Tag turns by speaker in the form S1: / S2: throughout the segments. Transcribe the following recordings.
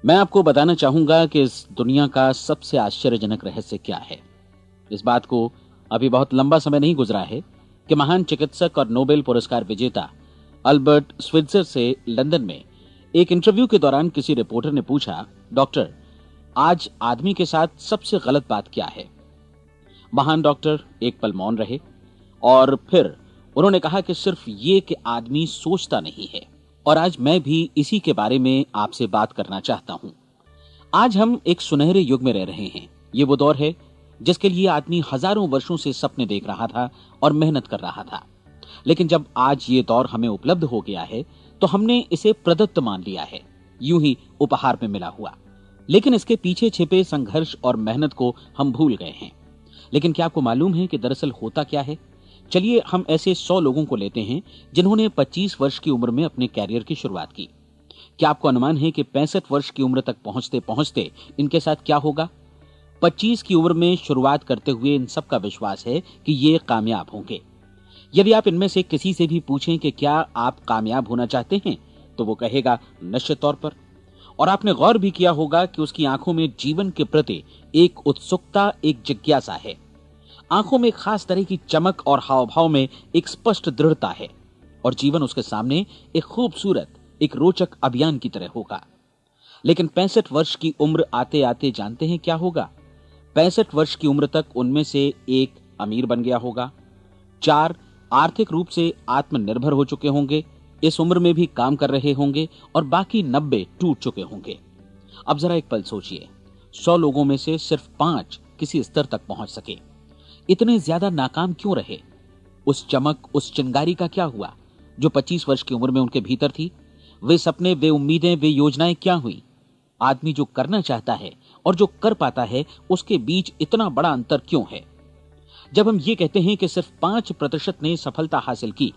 S1: मैं आपको बताना चाहूंगा कि इस दुनिया का सबसे आश्चर्यजनक रहस्य क्या है। इस बात को अभी बहुत लंबा समय नहीं गुजरा है कि महान चिकित्सक और नोबेल पुरस्कार विजेता अल्बर्ट स्विट्जर से लंदन में एक इंटरव्यू के दौरान किसी रिपोर्टर ने पूछा, डॉक्टर, आज आदमी के साथ सबसे गलत बात क्या है। महान डॉक्टर एक पल मौन रहे और फिर उन्होंने कहा कि सिर्फ ये कि आदमी सोचता नहीं है। और आज मैं भी इसी के बारे में आपसे बात करना चाहता हूं। आज हम एक सुनहरे युग में रह रहे हैं। ये वो दौर है जिसके लिए आदमी हजारों वर्षों से सपने देख रहा था और मेहनत कर रहा था। लेकिन जब आज ये दौर हमें उपलब्ध हो गया है तो हमने इसे प्रदत्त मान लिया है, यूं ही उपहार में मिला हुआ। लेकिन इसके पीछे छिपे संघर्ष और मेहनत को हम भूल गए हैं। लेकिन क्या आपको मालूम है कि दरअसल होता क्या है? चलिए हम ऐसे 100 लोगों को लेते हैं जिन्होंने 25 वर्ष की उम्र में अपने कैरियर की शुरुआत की। क्या आपको अनुमान है कि 65 वर्ष की उम्र तक पहुंचते पहुंचते इनके साथ क्या होगा? 25 की उम्र में शुरुआत करते हुए इन सबका विश्वास है कि ये कामयाब होंगे। यदि आप इनमें से किसी से भी पूछें कि क्या आप कामयाब होना चाहते हैं, तो वो कहेगा निश्चित तौर पर। और आपने गौर भी किया होगा कि उसकी आंखों में जीवन के प्रति एक उत्सुकता, एक जिज्ञासा है। आंखों में खास तरह की चमक और हाव भाव में एक स्पष्ट दृढ़ता है और जीवन उसके सामने एक खूबसूरत, एक रोचक अभियान की तरह होगा। लेकिन 65 वर्ष की उम्र आते आते जानते हैं क्या होगा? 65 वर्ष की उम्र तक उनमें से एक अमीर बन गया होगा, 4 आर्थिक रूप से आत्मनिर्भर हो चुके होंगे, इस उम्र में भी काम कर रहे होंगे और बाकी 90 टूट चुके होंगे। अब जरा एक पल सोचिए, 100 लोगों में से सिर्फ 5 किसी स्तर तक पहुंच सके। इतने ज्यादा नाकाम क्यों रहे? उस चमक, उस चिंगारी का क्या हुआ जो 25 वर्ष की उम्र में उनके भीतर थी? वे सपने, वे उम्मीदें, वे योजनाएं क्या हुई? आदमी जो करना चाहता है और जो कर पाता है, उसके बीच इतना बड़ा अंतर क्यों है? जब हम ये कहते हैं कि सिर्फ 5% ने सफलता हासिल की,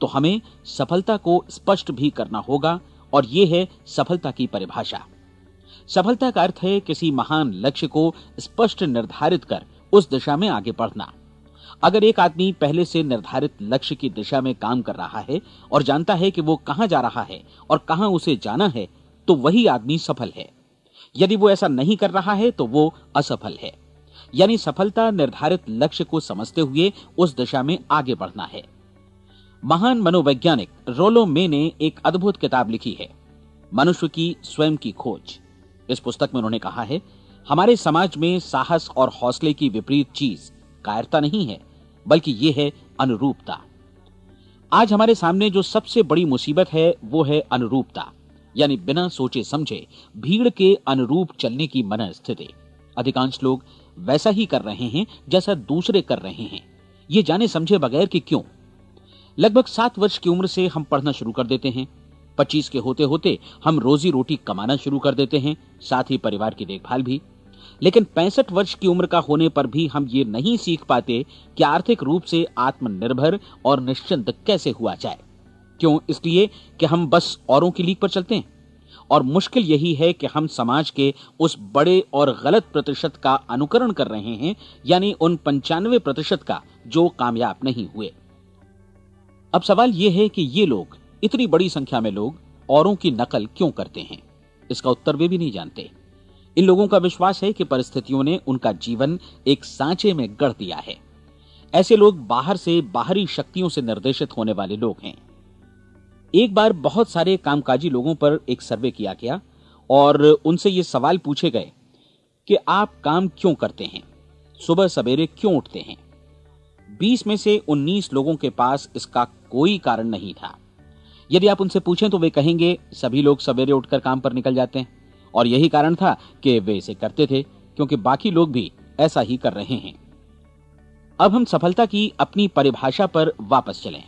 S1: तो हमें सफलता को स्पष्ट भी करना होगा और यह है सफलता की परिभाषा। सफलता का अर्थ है किसी महान लक्ष्य को स्पष्ट निर्धारित कर उस दिशा में आगे बढ़ना। अगर एक आदमी पहले से निर्धारित लक्ष्य की दिशा में काम कर रहा है और जानता है कि वो कहां जा रहा है और कहां उसे जाना है, तो वही आदमी सफल है। यदि वो ऐसा नहीं कर रहा है तो वो असफल है। यानी सफलता निर्धारित लक्ष्य को समझते हुए उस दिशा में आगे बढ़ना है। महान मनोवैज्ञानिक रोलो मे ने एक अद्भुत किताब लिखी है, मनुष्य की स्वयं की खोज। इस पुस्तक में उन्होंने कहा है, हमारे समाज में साहस और हौसले की विपरीत चीज कायरता नहीं है, बल्कि यह है अनुरूपता। आज हमारे सामने जो सबसे बड़ी मुसीबत है वो है अनुरूपता, यानी बिना सोचे समझे भीड़ के अनुरूप चलने की मनस्थिति। अधिकांश लोग वैसा ही कर रहे हैं जैसा दूसरे कर रहे हैं, ये जाने समझे बगैर कि क्यों। लगभग 7 वर्ष की उम्र से हम पढ़ना शुरू कर देते हैं। 25 के होते होते हम रोजी रोटी कमाना शुरू कर देते हैं, साथ ही परिवार की देखभाल भी। लेकिन 65 वर्ष की उम्र का होने पर भी हम ये नहीं सीख पाते कि आर्थिक रूप से आत्मनिर्भर और निश्चिंत कैसे हुआ जाए। क्यों? इसलिए कि हम बस औरों की लीक पर चलते हैं। और मुश्किल यही है कि हम समाज के उस बड़े और गलत प्रतिशत का अनुकरण कर रहे हैं, यानी उन 95% का जो कामयाब नहीं हुए। अब सवाल यह है कि ये लोग, इतनी बड़ी संख्या में लोग, औरों की नकल क्यों करते हैं? इसका उत्तर वे भी नहीं जानते। इन लोगों का विश्वास है कि परिस्थितियों ने उनका जीवन एक सांचे में गढ़ दिया है। ऐसे लोग बाहर से बाहरी शक्तियों से निर्देशित होने वाले लोग हैं। एक बार बहुत सारे कामकाजी लोगों पर एक सर्वे किया गया और उनसे ये सवाल पूछे गए कि आप काम क्यों करते हैं, सुबह सवेरे क्यों उठते हैं। 20 में से 19 लोगों के पास इसका कोई कारण नहीं था। यदि आप उनसे पूछें तो वे कहेंगे सभी लोग सवेरे उठकर काम पर निकल जाते हैं और यही कारण था कि वे इसे करते थे क्योंकि बाकी लोग भी ऐसा ही कर रहे हैं। अब हम सफलता की अपनी परिभाषा पर वापस चलें।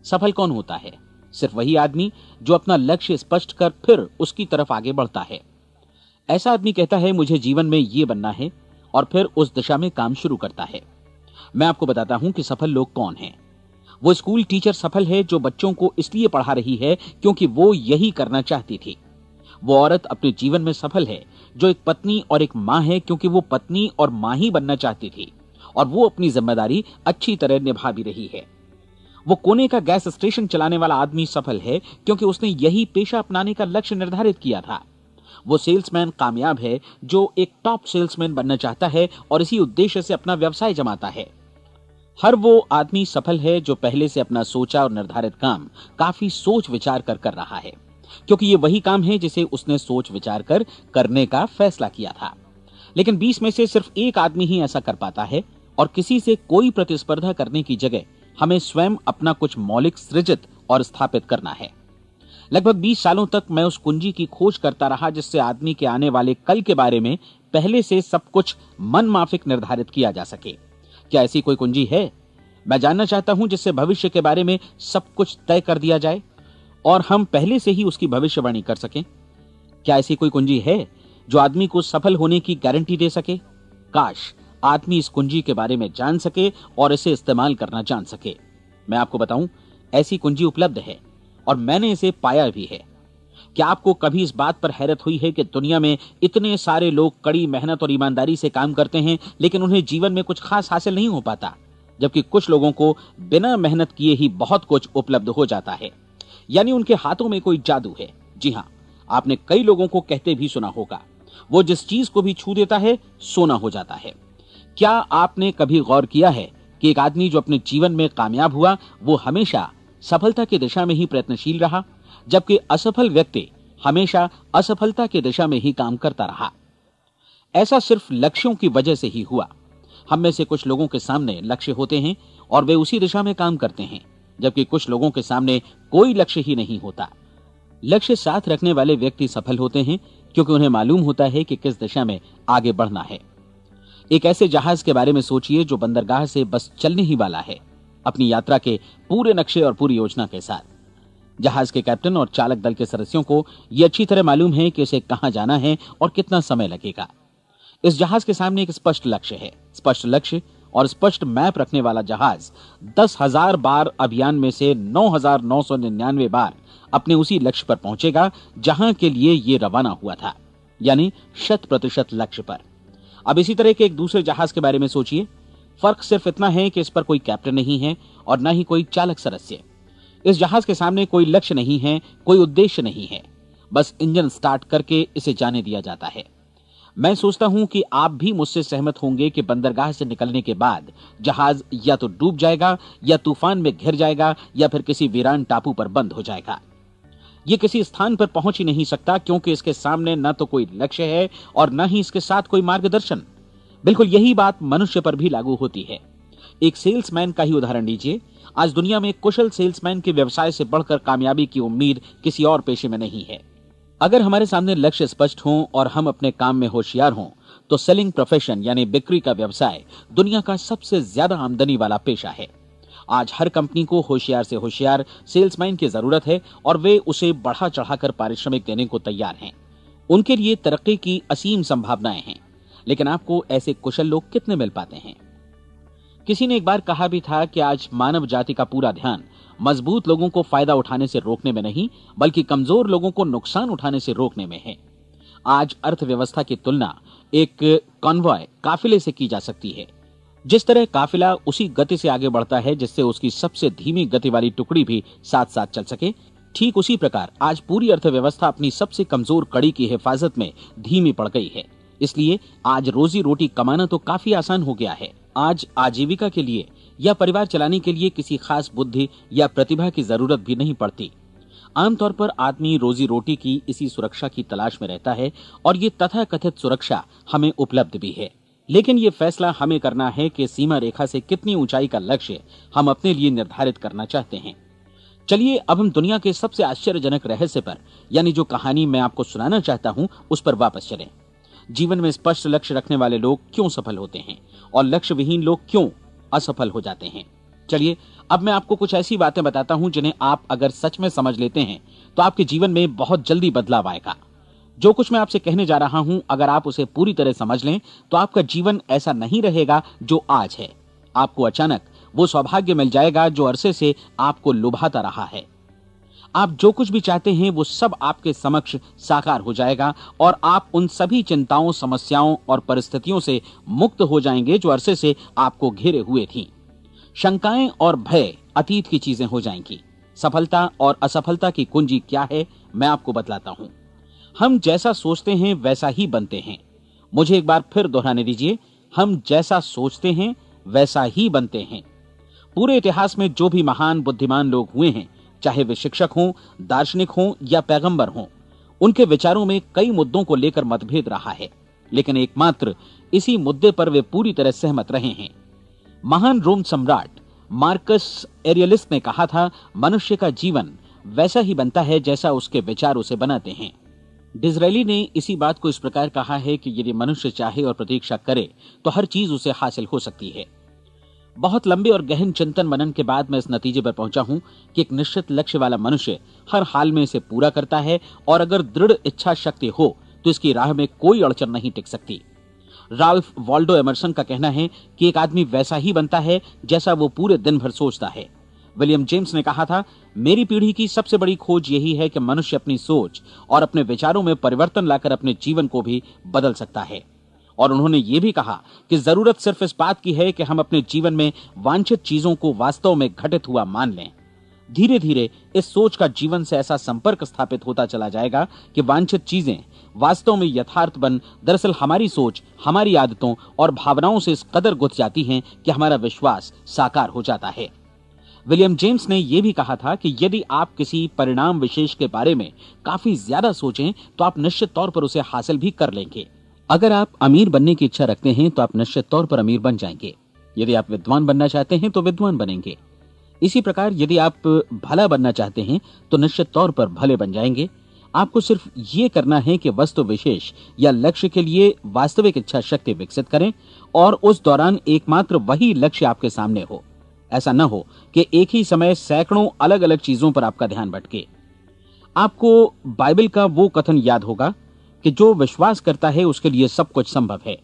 S1: सफल कौन होता है? सिर्फ वही आदमी जो अपना लक्ष्य स्पष्ट कर फिर उसकी तरफ आगे बढ़ता है। ऐसा आदमी कहता है मुझे जीवन में ये बनना है और फिर उस दिशा में काम शुरू करता है। मैं आपको बताता हूं कि सफल लोग कौन हैं। वो स्कूल टीचर सफल है जो बच्चों को इसलिए पढ़ा रही है क्योंकि वो यही करना चाहती थी। वो औरत अपने जीवन में सफल है जो एक पत्नी और एक मां है क्योंकि वो पत्नी और मां ही बनना चाहती थी और वो अपनी जिम्मेदारी अच्छी तरह निभा भी रही है। वो कोने का गैस स्टेशन चलाने वाला आदमी सफल है क्योंकि उसने यही पेशा अपनाने का लक्ष्य निर्धारित किया था। वो सेल्समैन कामयाब है जो एक टॉप सेल्समैन बनना चाहता है और इसी उद्देश्य से अपना व्यवसाय जमाता है। हर वो आदमी सफल है जो पहले से अपना सोचा और निर्धारित काम काफी सोच विचार कर रहा है, क्योंकि ये वही काम है जिसे उसने सोच विचार कर करने का फैसला किया था। लेकिन 20 में से सिर्फ एक आदमी ही ऐसा कर पाता है, और किसी से कोई प्रतिस्पर्धा करने की जगह हमें स्वयं अपना कुछ मौलिक सृजित और स्थापित करना है। लगभग 20 सालों तक मैं उस कुंजी की खोज करता रहा जिससे आदमी के आने वाले कल के बारे में पहले से सब कुछ मन माफिक निर्धारित किया जा सके। क्या ऐसी कोई कुंजी है? मैं जानना चाहता हूं जिससे भविष्य के बारे में सब कुछ तय कर दिया जाए और हम पहले से ही उसकी भविष्यवाणी कर सकें। क्या ऐसी कोई कुंजी है जो आदमी को सफल होने की गारंटी दे सके? काश आदमी इस कुंजी के बारे में जान सके और इसे इस्तेमाल करना जान सके। मैं आपको बताऊं, ऐसी कुंजी उपलब्ध है और मैंने इसे पाया भी है। क्या आपको कभी इस बात पर हैरत हुई है कि दुनिया में इतने सारे लोग कड़ी मेहनत और ईमानदारी से काम करते हैं, लेकिन उन्हें जीवन में कुछ खास हासिल नहीं हो पाता, जबकि कुछ लोगों को बिना मेहनत किए ही बहुत कुछ उपलब्ध हो जाता है। यानी उनके हाथों में कोई जादू है। जी हां, आपने कई लोगों को कहते भी सुना होगा, वो जिस चीज को भी छू देता है सोना हो जाता है। क्या आपने कभी गौर किया है कि एक आदमी जो अपने जीवन में कामयाब हुआ वो हमेशा सफलता की दिशा में ही प्रयत्नशील रहा, जबकि असफल व्यक्ति हमेशा असफलता की दिशा में ही काम करता रहा? ऐसा सिर्फ लक्ष्यों की वजह से ही हुआ। हम में से कुछ लोगों के सामने लक्ष्य होते हैं और वे उसी दिशा में काम करते हैं, जबकि कुछ लोगों के सामने कोई लक्ष्य ही नहीं होता। लक्ष्य साथ रखने वाले व्यक्ति सफल होते हैं क्योंकि उन्हें मालूम होता है कि किस दिशा में आगे बढ़ना है। एक ऐसे जहाज के बारे में सोचिए जो बंदरगाह से बस चलने ही वाला है, अपनी यात्रा के पूरे नक्शे और पूरी योजना के साथ। जहाज के कैप्टन और चालक दल के सदस्यों को यह अच्छी तरह मालूम है कि उसे कहां जाना है और कितना समय लगेगा। इस जहाज के सामने एक स्पष्ट लक्ष्य है। स्पष्ट लक्ष्य और स्पष्ट मैप रखने वाला जहाज 10,000 बार अभियान में से 9,999 बार अपने उसी लक्ष्य पर पहुंचेगा जहां के लिए ये रवाना हुआ था, यानी 100% लक्ष्य पर। अब इसी तरह के एक दूसरे जहाज के बारे में सोचिए। फर्क सिर्फ इतना है कि इस पर कोई कैप्टन नहीं है और न ही कोई चालक सदस्य। इस जहाज के सामने कोई लक्ष्य नहीं है, कोई उद्देश्य नहीं है, बस इंजन स्टार्ट करके इसे जाने दिया जाता है। मैं सोचता हूं कि आप भी मुझसे सहमत होंगे कि बंदरगाह से निकलने के बाद जहाज या तो डूब जाएगा या तूफान में घिर जाएगा या फिर किसी वीरान टापू पर बंद हो जाएगा। ये किसी स्थान पर पहुंच ही नहीं सकता क्योंकि इसके सामने न तो कोई लक्ष्य है और न ही इसके साथ कोई मार्गदर्शन। बिल्कुल यही बात मनुष्य पर भी लागू होती है। एक सेल्समैन का ही उदाहरण लीजिए। आज दुनिया में कुशल सेल्समैन के व्यवसाय से बढ़कर कामयाबी की उम्मीद किसी और पेशे में नहीं है। अगर हमारे सामने लक्ष्य स्पष्ट हों और हम अपने काम में होशियार हों तो सेलिंग प्रोफेशन यानी बिक्री का व्यवसाय दुनिया का सबसे ज्यादा आमदनी वाला पेशा है। आज हर कंपनी को होशियार से होशियार सेल्समैन की जरूरत है और वे उसे बढ़ा चढ़ाकर पारिश्रमिक देने को तैयार हैं। उनके लिए तरक्की की असीम संभावनाएं हैं, लेकिन आपको ऐसे कुशल लोग कितने मिल पाते हैं? किसी ने एक बार कहा भी था कि आज मानव जाति का पूरा ध्यान मजबूत लोगों को फायदा उठाने से रोकने में नहीं, बल्कि कमजोर लोगों को नुकसान उठाने से रोकने में है। आज अर्थव्यवस्था की तुलना एक कॉन्वॉय काफिले से की जा सकती है। जिस तरह काफिला उसी गति से आगे बढ़ता है जिससे उसकी सबसे धीमी गति वाली टुकड़ी भी साथ साथ चल सके, ठीक उसी प्रकार आज पूरी अर्थव्यवस्था अपनी सबसे कमजोर कड़ी की हिफाजत में धीमी पड़ गई है। इसलिए आज रोजी रोटी कमाना तो काफी आसान हो गया है। आज आजीविका के लिए या परिवार चलाने के लिए किसी खास बुद्धि या प्रतिभा की जरूरत भी नहीं पड़ती। आमतौर पर आदमी रोजी रोटी की इसी सुरक्षा की तलाश में रहता है और ये तथाकथित सुरक्षा हमें उपलब्ध भी है। लेकिन ये फैसला हमें करना है कि सीमा रेखा से कितनी ऊंचाई का लक्ष्य हम अपने लिए निर्धारित करना चाहते हैं। चलिए अब हम दुनिया के सबसे आश्चर्यजनक रहस्य पर, यानी जो कहानी मैं आपको सुनाना चाहता हूं, उस पर वापस चलें। जीवन में स्पष्ट लक्ष्य रखने वाले लोग क्यों सफल होते हैं और लक्ष्य विहीन लोग क्यों असफल हो जाते हैं? चलिए अब मैं आपको कुछ ऐसी बातें बताता हूं जिन्हें आप अगर सच में समझ लेते हैं तो आपके जीवन में बहुत जल्दी बदलाव आएगा। जो कुछ मैं आपसे कहने जा रहा हूं, अगर आप उसे पूरी तरह समझ लें तो आपका जीवन ऐसा नहीं रहेगा जो आज है। आपको अचानक वो सौभाग्य मिल जाएगा जो अरसे से आपको लुभाता रहा है। आप जो कुछ भी चाहते हैं वो सब आपके समक्ष साकार हो जाएगा और आप उन सभी चिंताओं, समस्याओं और परिस्थितियों से मुक्त हो जाएंगे जो अरसे से आपको घेरे हुए थीं। शंकाएं और भय अतीत की चीजें हो जाएंगी। सफलता और असफलता की कुंजी क्या है, मैं आपको बतलाता हूं। हम जैसा सोचते हैं वैसा ही बनते हैं। मुझे एक बार फिर दोहराने दीजिए, हम जैसा सोचते हैं वैसा ही बनते हैं। पूरे इतिहास में जो भी महान बुद्धिमान लोग हुए हैं, चाहे वे शिक्षक हों, दार्शनिक हों या पैगंबर हों, उनके विचारों में कई मुद्दों को लेकर मतभेद रहा है, लेकिन एकमात्र इसी मुद्दे पर वे पूरी तरह सहमत रहे हैं। महान रोम सम्राट मार्कस एरियलिस ने कहा था, मनुष्य का जीवन वैसा ही बनता है जैसा उसके विचार उसे बनाते हैं। डिज़रायली ने इसी बात को इस प्रकार कहा है कि यदि मनुष्य चाहे और प्रतीक्षा करे तो हर चीज उसे हासिल हो सकती है। बहुत लंबे और गहन चिंतन मनन के बाद मैं इस नतीजे पर पहुंचा हूं कि एक निश्चित लक्ष्य वाला मनुष्य हर हाल में इसे पूरा करता है, और अगर दृढ़ इच्छा शक्ति हो तो इसकी राह में कोई अड़चन नहीं टिक सकती। राल्फ वॉल्डो एमर्सन का कहना है कि एक आदमी वैसा ही बनता है जैसा वो पूरे दिन भर सोचता है। विलियम जेम्स ने कहा था, मेरी पीढ़ी की सबसे बड़ी खोज यही है कि मनुष्य अपनी सोच और अपने विचारों में परिवर्तन लाकर अपने जीवन को भी बदल सकता है। और उन्होंने ये भी कहा कि जरूरत सिर्फ इस बात की है कि हम अपने जीवन में वांछित चीजों को वास्तव में घटित हुआ मान लें। धीरे धीरे इस सोच का जीवन से ऐसा संपर्क स्थापित होता चला जाएगा कि वांछित चीजें वास्तव में यथार्थ बन दरअसल हमारी सोच, हमारी आदतों और भावनाओं से इस कदर गुथ जाती हैं कि हमारा विश्वास साकार हो जाता है। विलियम जेम्स ने यह भी कहा था कि यदि आप किसी परिणाम विशेष के बारे में काफी ज्यादा सोचें तो आप निश्चित तौर पर उसे हासिल भी कर लेंगे। अगर आप अमीर बनने की इच्छा रखते हैं तो आप निश्चित तौर पर अमीर बन जाएंगे। यदि आप विद्वान बनना चाहते हैं तो विद्वान बनेंगे। इसी प्रकार यदि आप भला बनना चाहते हैं तो निश्चित तौर पर भले बन जाएंगे। आपको सिर्फ ये करना है कि वस्तु विशेष या लक्ष्य के लिए वास्तविक इच्छा शक्ति विकसित करें, और उस दौरान एकमात्र वही लक्ष्य आपके सामने हो। ऐसा न हो कि एक ही समय सैकड़ों अलग अलग चीजों पर आपका ध्यान भटके। आपको बाइबल का वो कथन याद होगा कि जो विश्वास करता है उसके लिए सब कुछ संभव है।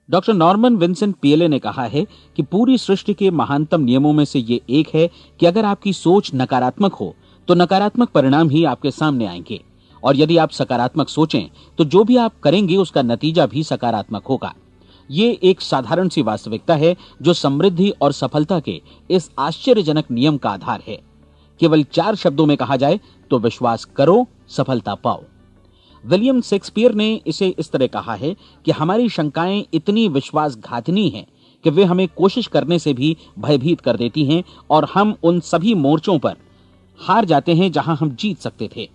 S1: डॉक्टर नॉर्मन विंसेंट पीएले ने कहा है कि पूरी सृष्टि के महानतम नियमों में से ये एक है कि अगर आपकी सोच नकारात्मक हो तो नकारात्मक परिणाम ही आपके सामने आएंगे, और यदि आप सकारात्मक सोचें तो जो भी आप करेंगे उसका नतीजा भी सकारात्मक होगा। ये एक साधारण सी वास्तविकता है जो समृद्धि और सफलता के इस आश्चर्यजनक नियम का आधार है। केवल 4 शब्दों में कहा जाए तो विश्वास करो, सफलता पाओ। विलियम शेक्सपियर ने इसे इस तरह कहा है कि हमारी शंकाएं इतनी विश्वासघातिनी हैं कि वे हमें कोशिश करने से भी भयभीत कर देती हैं, और हम उन सभी मोर्चों पर हार जाते हैं जहां हम जीत सकते थे।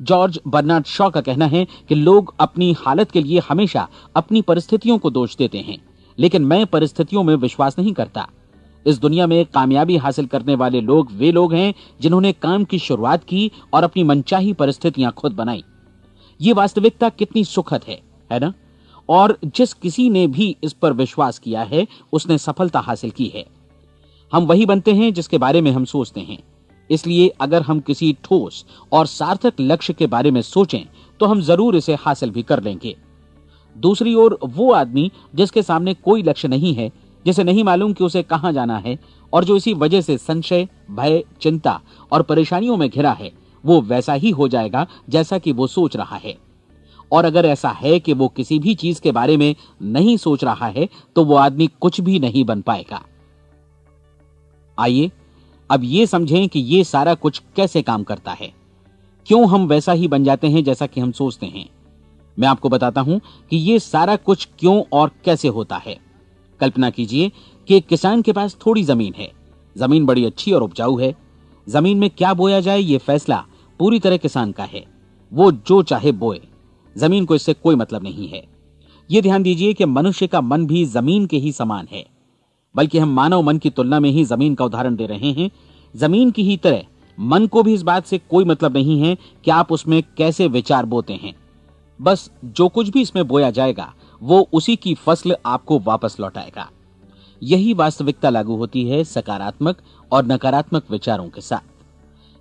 S1: जॉर्ज बर्नार्ड शॉ का कहना है कि लोग अपनी हालत के लिए हमेशा अपनी परिस्थितियों को दोष देते हैं, लेकिन मैं परिस्थितियों में विश्वास नहीं करता। इस दुनिया में कामयाबी हासिल करने वाले लोग वे लोग हैं जिन्होंने काम की शुरुआत की और अपनी मनचाही परिस्थितियां खुद बनाई। ये वास्तविकता कितनी सुखद है ना? और जिस किसी ने भी इस पर विश्वास किया है उसने सफलता हासिल की है। हम वही बनते हैं जिसके बारे में हम सोचते हैं। इसलिए अगर हम किसी ठोस और सार्थक लक्ष्य के बारे में सोचें तो हम जरूर इसे हासिल भी कर लेंगे। दूसरी ओर वो आदमी जिसके सामने कोई लक्ष्य नहीं है, जिसे नहीं मालूम कि उसे कहां जाना है, और जो इसी वजह से संशय, भय, चिंता और परेशानियों में घिरा है, वो वैसा ही हो जाएगा जैसा कि वो सोच रहा है। और अगर ऐसा है कि वो किसी भी चीज के बारे में नहीं सोच रहा है तो वो आदमी कुछ भी नहीं बन पाएगा। आइए अब ये समझें कि ये सारा कुछ कैसे काम करता है, क्यों हम वैसा ही बन जाते हैं जैसा कि हम सोचते हैं। मैं आपको बताता हूं कि ये सारा कुछ क्यों और कैसे होता है। कल्पना कीजिए कि एक किसान के पास थोड़ी जमीन है। जमीन बड़ी अच्छी और उपजाऊ है। जमीन में क्या बोया जाए ये फैसला पूरी तरह किसान का है। वो जो चाहे बोए, जमीन को इससे कोई मतलब नहीं है। ये ध्यान दीजिए कि मनुष्य का मन भी जमीन के ही समान है, बल्कि हम मानव मन की तुलना में ही जमीन का उदाहरण दे रहे हैं। जमीन की ही तरह मन को भी इस बात से कोई मतलब नहीं है कि आप उसमें कैसे विचार बोते हैं। बस जो कुछ भी इसमें बोया जाएगा वो उसी की फसल आपको वापस लौटाएगा। यही वास्तविकता लागू होती है सकारात्मक और नकारात्मक विचारों के साथ।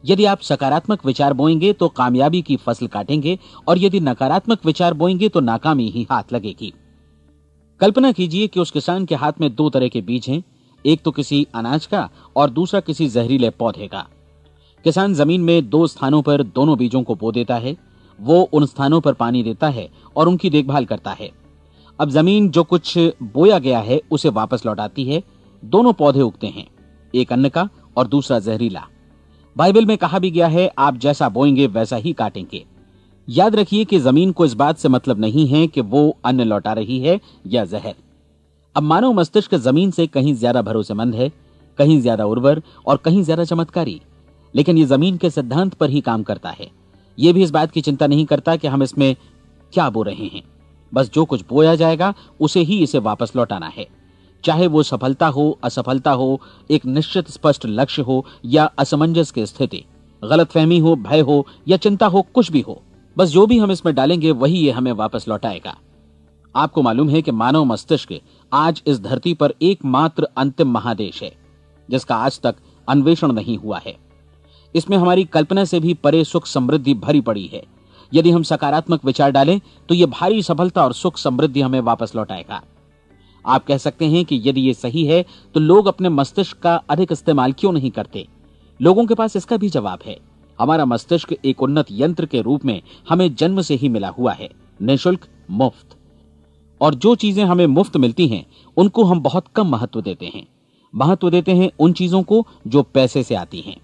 S1: यदि आप सकारात्मक विचार बोएंगे तो कामयाबी की फसल काटेंगे, और यदि नकारात्मक विचार बोएंगे तो नाकामी ही हाथ लगेगी। कल्पना कीजिए कि उस किसान के हाथ में 2 तरह के बीज हैं, एक तो किसी अनाज का और दूसरा किसी जहरीले पौधे का। किसान जमीन में 2 स्थानों पर दोनों बीजों को बो देता है। वो उन स्थानों पर पानी देता है और उनकी देखभाल करता है। अब जमीन जो कुछ बोया गया है उसे वापस लौटाती है। दोनों पौधे उगते हैं, एक अन्न का और दूसरा जहरीला। बाइबल में कहा भी गया है, आप जैसा बोएंगे वैसा ही काटेंगे। याद रखिए कि जमीन को इस बात से मतलब नहीं है कि वो अन्न लौटा रही है या जहर। अब मानव मस्तिष्क जमीन से कहीं ज्यादा भरोसेमंद है, कहीं ज्यादा उर्वर और कहीं ज्यादा चमत्कारी, लेकिन ये जमीन के सिद्धांत पर ही काम करता है। ये भी इस बात की चिंता नहीं करता कि हम इसमें क्या बो रहे हैं। बस जो कुछ बोया जाएगा उसे ही इसे वापस लौटाना है, चाहे वो सफलता हो, असफलता हो, एक निश्चित स्पष्ट लक्ष्य हो या असमंजस की स्थिति, गलतफहमी हो, भय हो या चिंता हो, कुछ भी हो। बस जो भी हम इसमें डालेंगे वही ये हमें वापस लौटाएगा। आपको मालूम है कि मानव मस्तिष्क आज इस धरती पर एकमात्र अंतिम महादेश है जिसका आज तक अन्वेषण नहीं हुआ है। इसमें हमारी कल्पना से भी परे सुख समृद्धि भरी पड़ी है। यदि हम सकारात्मक विचार डालें तो यह भारी सफलता और सुख समृद्धि हमें वापस लौटाएगा। आप कह सकते हैं कि यदि ये सही है तो लोग अपने मस्तिष्क का अधिक इस्तेमाल क्यों नहीं करते? लोगों के पास इसका भी जवाब है। हमारा मस्तिष्क एक उन्नत यंत्र के रूप में हमें जन्म से ही मिला हुआ है, निःशुल्क, मुफ्त। और जो चीजें हमें मुफ्त मिलती हैं उनको हम बहुत कम महत्व देते हैं। महत्व देते हैं उन चीजों को जो पैसे से आती हैं,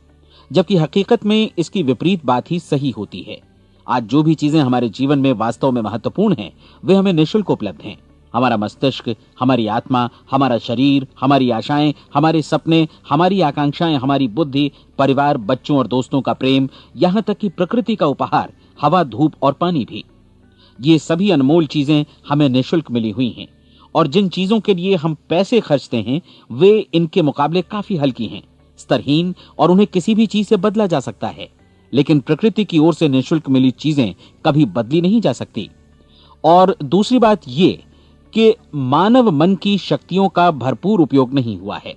S1: जबकि हकीकत में इसकी विपरीत बात ही सही होती है। आज जो भी चीजें हमारे जीवन में वास्तव में महत्वपूर्ण हैं वे हमें निःशुल्क उपलब्ध हैं। हमारा मस्तिष्क, हमारी आत्मा, हमारा शरीर, हमारी आशाएं, हमारे सपने, हमारी आकांक्षाएं, हमारी बुद्धि, परिवार, बच्चों और दोस्तों का प्रेम, यहां तक कि प्रकृति का उपहार, हवा, धूप और पानी भी। ये सभी अनमोल चीजें हमें निःशुल्क मिली हुई हैं, और जिन चीजों के लिए हम पैसे खर्चते हैं वे इनके मुकाबले काफी हल्की हैं, स्तरहीन, और उन्हें किसी भी चीज से बदला जा सकता है। लेकिन प्रकृति की ओर से निःशुल्क मिली चीजें कभी बदली नहीं जा सकती। और दूसरी बात ये कि मानव मन की शक्तियों का भरपूर उपयोग नहीं हुआ है।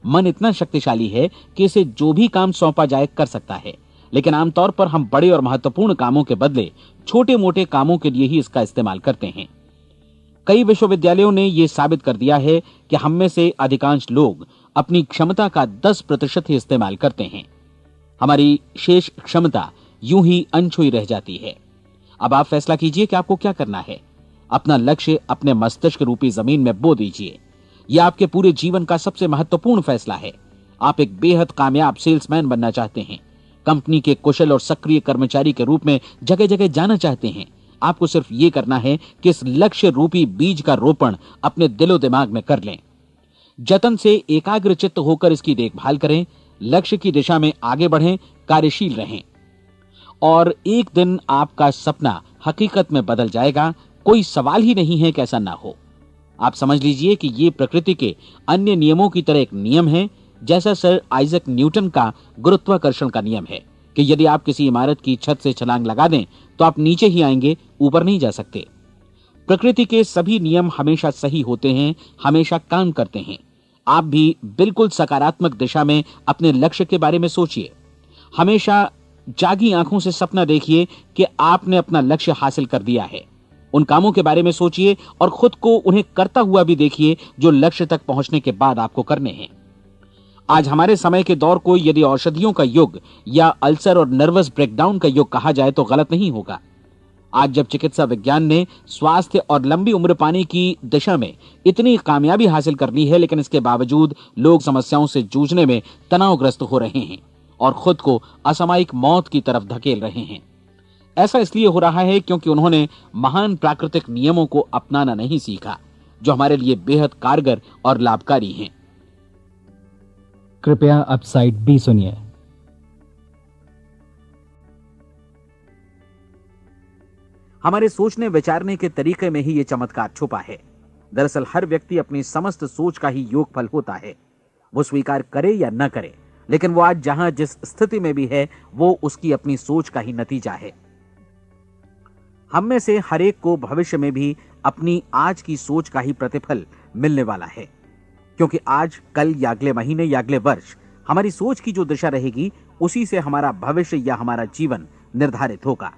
S1: मन इतना शक्तिशाली है कि इसे जो भी काम सौंपा जाए कर सकता है, लेकिन आमतौर पर हम बड़े और महत्वपूर्ण कामों के बदले छोटे मोटे कामों के लिए ही इसका इस्तेमाल करते हैं। कई विश्वविद्यालयों ने यह साबित कर दिया है कि हम में से अधिकांश लोग अपनी क्षमता का 10% ही इस्तेमाल करते हैं। हमारी शेष क्षमता यूं ही अनछुई रह जाती है। अब आप फैसला कीजिए कि आपको क्या करना है। अपना लक्ष्य अपने मस्तिष्क रूपी जमीन में बो दीजिए। यह आपके पूरे जीवन का सबसे महत्वपूर्ण फैसला है। आप एक बेहद कामयाब सेल्समैन बनना चाहते हैं, कंपनी के कुशल और सक्रिय कर्मचारी के रूप में जगह जगह जाना चाहते हैं। आपको सिर्फ ये करना है कि इस लक्ष्य रूपी बीज का रोपण अपने दिलो दिमाग में कर लें। जतन से एकाग्रचित्त होकर इसकी देखभाल करें, लक्ष्य की दिशा में आगे बढ़ें, कार्यशील रहें, और एक दिन आपका सपना हकीकत में बदल जाएगा। कोई सवाल ही नहीं है कि ऐसा ना हो। आप समझ लीजिए कि ये प्रकृति के अन्य नियमों की तरह एक नियम है, जैसा सर आइजक न्यूटन का गुरुत्वाकर्षण का नियम है कि यदि आप किसी इमारत की छत से छलांग लगा दें तो आप नीचे ही आएंगे, ऊपर नहीं जा सकते। प्रकृति के सभी नियम हमेशा सही होते हैं, हमेशा काम करते हैं। आप भी बिल्कुल सकारात्मक दिशा में अपने लक्ष्य के बारे में सोचिए। हमेशा जागी आंखों से सपना देखिए कि आपने अपना लक्ष्य हासिल कर दिया है। उन कामों के बारे में सोचिए और खुद को उन्हें करता हुआ भी देखिए जो लक्ष्य तक पहुंचने के बाद आपको करने हैं। आज हमारे समय के दौर को यदि औषधियों का युग या अल्सर और नर्वस ब्रेकडाउन का युग कहा जाए तो गलत नहीं होगा। आज जब चिकित्सा विज्ञान ने स्वास्थ्य और लंबी उम्र पाने की दिशा में इतनी कामयाबी हासिल कर ली है, लेकिन इसके बावजूद लोग समस्याओं से जूझने में तनावग्रस्त हो रहे हैं और खुद को असामयिक मौत की तरफ धकेल रहे हैं। ऐसा इसलिए हो रहा है क्योंकि उन्होंने महान प्राकृतिक नियमों को अपनाना नहीं सीखा, जो हमारे लिए बेहद कारगर और लाभकारी हैं।
S2: कृपया अब साइड बी सुनिए।
S1: हमारे सोचने विचारने के तरीके में ही ये चमत्कार छुपा है। दरअसल हर व्यक्ति अपनी समस्त सोच का ही योगफल होता है। वो स्वीकार करे या न करे, लेकिन वो आज जहां जिस स्थिति में भी है वो उसकी अपनी सोच का ही नतीजा है। हम में से हर एक को भविष्य में भी अपनी आज की सोच का ही प्रतिफल मिलने वाला है, क्योंकि आज, कल या अगले महीने या अगले वर्ष हमारी सोच की जो दिशा रहेगी उसी से हमारा भविष्य या हमारा जीवन निर्धारित होगा।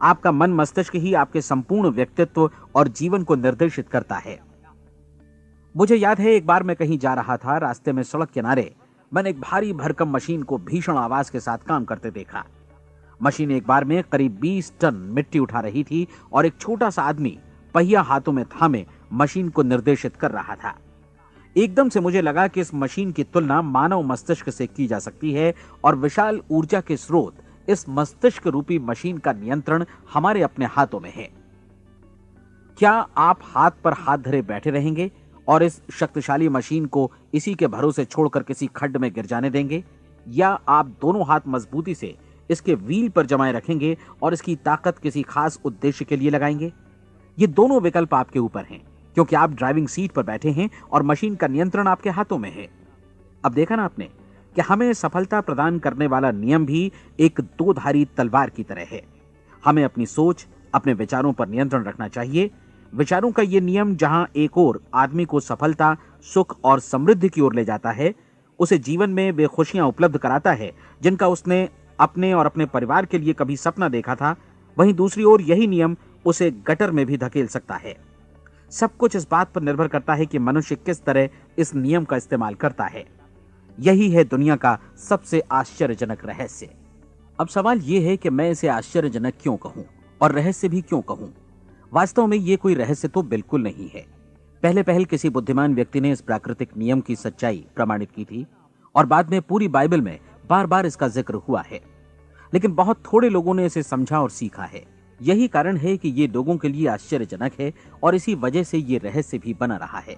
S1: आपका मन मस्तिष्क ही आपके संपूर्ण व्यक्तित्व और जीवन को निर्देशित करता है। मुझे याद है एक बार मैं कहीं जा रहा था, रास्ते में सड़क किनारे मैंने एक भारी भरकम मशीन को भीषण आवाज के साथ काम करते देखा। मशीन एक बार में करीब 20 टन मिट्टी उठा रही थी और एक छोटा सा आदमी पहिया हाथों में थामे मशीन को निर्देशित कर रहा था। एकदम से मुझे लगा कि इस मशीन की तुलना मानव मस्तिष्क से की जा सकती है और विशाल ऊर्जा के स्रोत इस मस्तिष्क रूपी मशीन का नियंत्रण हमारे अपने हाथों में है। क्या आप हाथ पर हाथ धरे बैठे रहेंगे और इस शक्तिशाली मशीन को इसी के भरोसे छोड़कर किसी खड्ड में गिर जाने देंगे, या आप दोनों हाथ मजबूती से इसके व्हील पर जमाए रखेंगे और इसकी ताकत किसी खास उद्देश्य के लिए लगाएंगे? ये दोनों विकल्प आपके ऊपर हैं, क्योंकि आप ड्राइविंग सीट पर बैठे हैं और मशीन का नियंत्रण आपके हाथों में है। अब देखा ना आपने कि हमें सफलता प्रदान करने वाला नियम भी एक दो-धारी तलवार की तरह है। हमें अपनी सोच, अपने विचारों पर नियंत्रण रखना चाहिए। विचारों का ये नियम जहां एक ओर आदमी को सफलता, सुख और समृद्धि की ओर ले जाता है, उसे जीवन में वे खुशियां उपलब्ध कराता है जिनका उसने अपने और अपने परिवार के लिए कभी सपना देखा था, वहीं दूसरी ओर यही नियम उसे गटर में भी धकेल सकता है। सब कुछ इस बात पर निर्भर करता है कि मनुष्य किस तरह इस नियम का इस्तेमाल करता है। यही है दुनिया का सबसे आश्चर्यजनक रहस्य। अब सवाल यह है कि मैं इसे आश्चर्यजनक क्यों कहूं और रहस्य भी क्यों कहूं? वास्तव में यह कोई रहस्य तो बिल्कुल नहीं है। पहले पहल किसी बुद्धिमान व्यक्ति ने इस प्राकृतिक नियम की सच्चाई प्रमाणित की थी और बाद में पूरी बाइबल में बार बार इसका जिक्र हुआ है, लेकिन बहुत थोड़े लोगों ने इसे समझा और सीखा है। यही कारण है कि ये लोगों के लिए आश्चर्यजनक है और इसी वजह से ये रहस्य भी बना रहा है।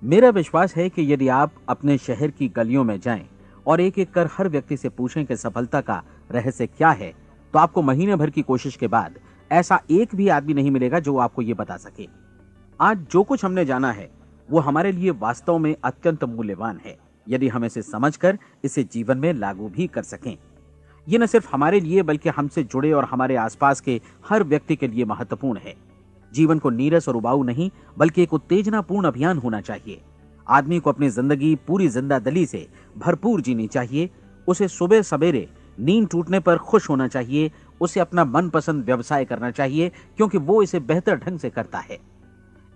S1: मेरा विश्वास है कि यदि आप अपने शहर की गलियों में जाएं और एक एक कर हर व्यक्ति से पूछें कि सफलता का रहस्य क्या है, तो आपको महीने भर की कोशिश के बाद ऐसा एक भी आदमी नहीं मिलेगा जो आपको ये बता सके। आज जो कुछ हमने जाना है वो हमारे लिए वास्तव में अत्यंत मूल्यवान है, यदि हम इसे समझकर इसे जीवन में लागू भी कर सकें। ये न सिर्फ हमारे लिए बल्कि हमसे जुड़े और हमारे आसपास के हर व्यक्ति के लिए महत्वपूर्ण है। जीवन को नीरस और उबाऊ नहीं बल्कि एक उत्तेजनापूर्ण अभियान होना चाहिए। आदमी को अपनी जिंदगी पूरी जिंदादिली से भरपूर जीनी चाहिए। उसे सुबह सवेरे नींद टूटने पर खुश होना चाहिए। उसे अपना मनपसंद व्यवसाय करना चाहिए क्योंकि वो इसे बेहतर ढंग से करता है।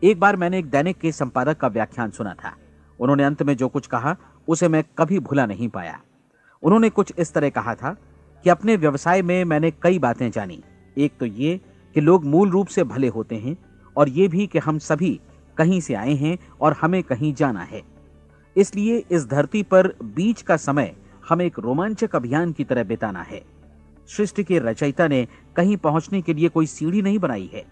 S1: एक बार मैंने एक दैनिक के संपादक का व्याख्यान सुना था। उन्होंने अंत में जो कुछ कहा उसे मैं कभी भुला नहीं पाया। उन्होंने कुछ इस तरह कहा था कि अपने व्यवसाय में मैंने कई बातें जानी। एक तो ये कि लोग मूल रूप से भले होते हैं और ये भी कि हम सभी कहीं से आए हैं और हमें कहीं जाना है। इसलिए इस धरती पर बीच का समय हमें एक रोमांचक अभियान की तरह बिताना है। सृष्टि के रचयिता ने कहीं पहुंचने के लिए कोई सीढ़ी नहीं बनाई है,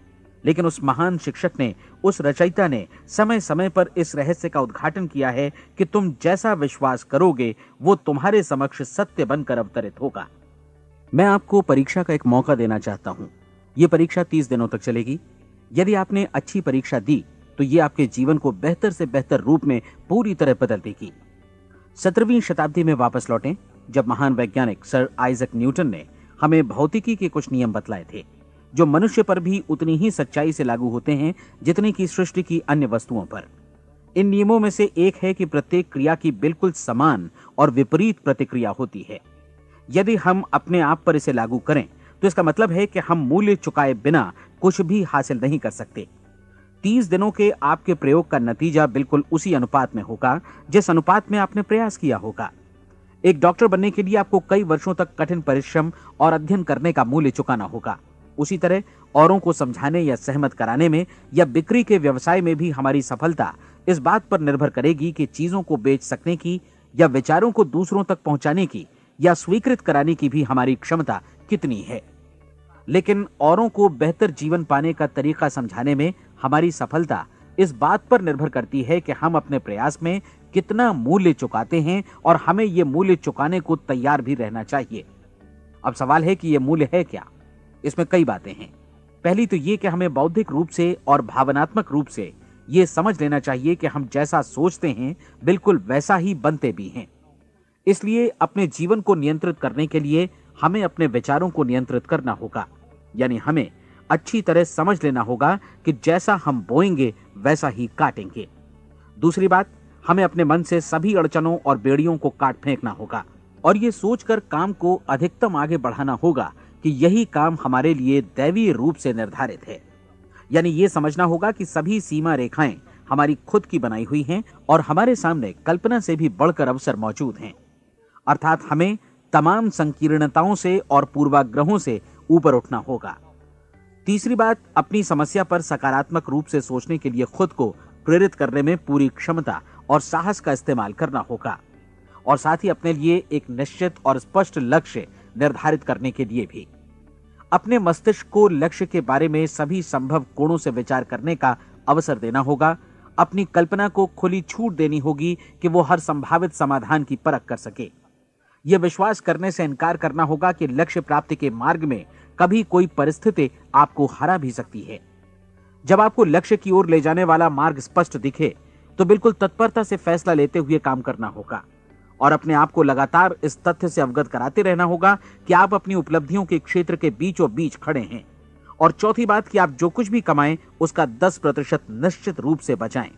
S1: लेकिन उस महान शिक्षक ने, उस रचयिता ने समय समय पर इस रहस्य का उद्घाटन किया है कि तुम जैसा विश्वास करोगे वो तुम्हारे समक्ष सत्य बनकर अवतरित होगा। मैं आपको परीक्षा का एक मौका देना चाहता हूं। यह परीक्षा 30 दिनों तक चलेगी। यदि आपने अच्छी परीक्षा दी तो ये आपके जीवन को बेहतर से बेहतर रूप में पूरी तरह बदल देगी। 17वीं शताब्दी में वापस लौटें, जब महान वैज्ञानिक सर आइजक न्यूटन ने हमें भौतिकी के कुछ नियम बतलाए थे, जो मनुष्य पर भी उतनी ही सच्चाई से लागू होते हैं जितनी की सृष्टि की अन्य वस्तुओं पर। इन नियमों में से एक है कि प्रत्येक क्रिया की बिल्कुल समान और विपरीत प्रतिक्रिया होती है। यदि हम अपने आप पर इसे लागू करें तो इसका मतलब है कि हम मूल्य चुकाए बिना कुछ भी हासिल नहीं कर सकते। 30 दिनों के आपके प्रयोग का नतीजा बिल्कुल उसी अनुपात में होगा जिस अनुपात में आपने प्रयास किया होगा। एक डॉक्टर बनने के लिए आपको कई वर्षों तक कठिन परिश्रम और अध्ययन करने का मूल्य चुकाना होगा। उसी तरह औरों को समझाने या सहमत कराने में या बिक्री के व्यवसाय में भी हमारी सफलता इस बात पर निर्भर करेगी कि चीजों को बेच सकने की या विचारों को दूसरों तक पहुंचाने की या स्वीकृत कराने की भी हमारी क्षमता कितनी है। लेकिन औरों को बेहतर जीवन पाने का तरीका समझाने में हमारी सफलता इस बात पर निर्भर करती है कि हम अपने प्रयास में कितना मूल्य चुकाते हैं और हमें यह मूल्य चुकाने को तैयार भी रहना चाहिए। अब सवाल है कि यह मूल्य है क्या? इसमें कई बातें हैं। पहली तो यह कि हमें बौद्धिक रूप से और भावनात्मक रूप से यह समझ लेना चाहिए कि हम जैसा सोचते हैं बिल्कुल वैसा ही बनते भी हैं। इसलिए अपने जीवन को नियंत्रित करने के लिए हमें अपने विचारों को नियंत्रित करना होगा। यानी हमें अच्छी तरह समझ लेना होगा कि जैसा हम बोएंगे वैसा ही काटेंगे। दूसरी बात, हमें अपने मन से सभी अड़चनों और बेड़ियों को काट फेंकना होगा और ये सोचकर काम को अधिकतम आगे बढ़ाना होगा कि यही काम हमारे लिए दैवीय रूप से निर्धारित है। यानी ये समझना होगा कि सभी सीमा रेखाएं हमारी खुद की बनाई हुई हैं और हमारे सामने कल्पना से भी बढ़कर अवसर मौजूद हैं। अर्थात हमें तमाम संकीर्णताओं से और पूर्वाग्रहों से ऊपर उठना होगा। तीसरी बात, अपनी समस्या पर सकारात्मक रूप से सोचने के लिए खुद को प्रेरित करने में पूरी क्षमता और साहस का इस्तेमाल करना होगा और साथ ही अपने लिए एक निश्चित और स्पष्ट लक्ष्य निर्धारित करने के लिए भी। अपने मस्तिष्क को लक्ष्य के बारे में सभी संभव कोणों से विचार करने का अवसर देना होगा। अपनी कल्पना को खुली छूट देनी होगी कि वो हर संभावित समाधान की परख कर सके। यह विश्वास करने से इनकार करना होगा कि लक्ष्य प्राप्ति के मार्ग में कभी कोई परिस्थिति आपको हरा भी सकती है। जब आपको लक्ष्य की ओर ले जाने वाला मार्ग स्पष्ट दिखे तो बिल्कुल तत्परता से फैसला लेते हुए काम करना होगा और अपने आप को लगातार इस तथ्य से अवगत कराते रहना होगा कि आप अपनी उपलब्धियों के क्षेत्र के बीचों बीच खड़े हैं। और चौथी बात कि आप जो कुछ भी कमाएं उसका 10% निश्चित रूप से बचाएं।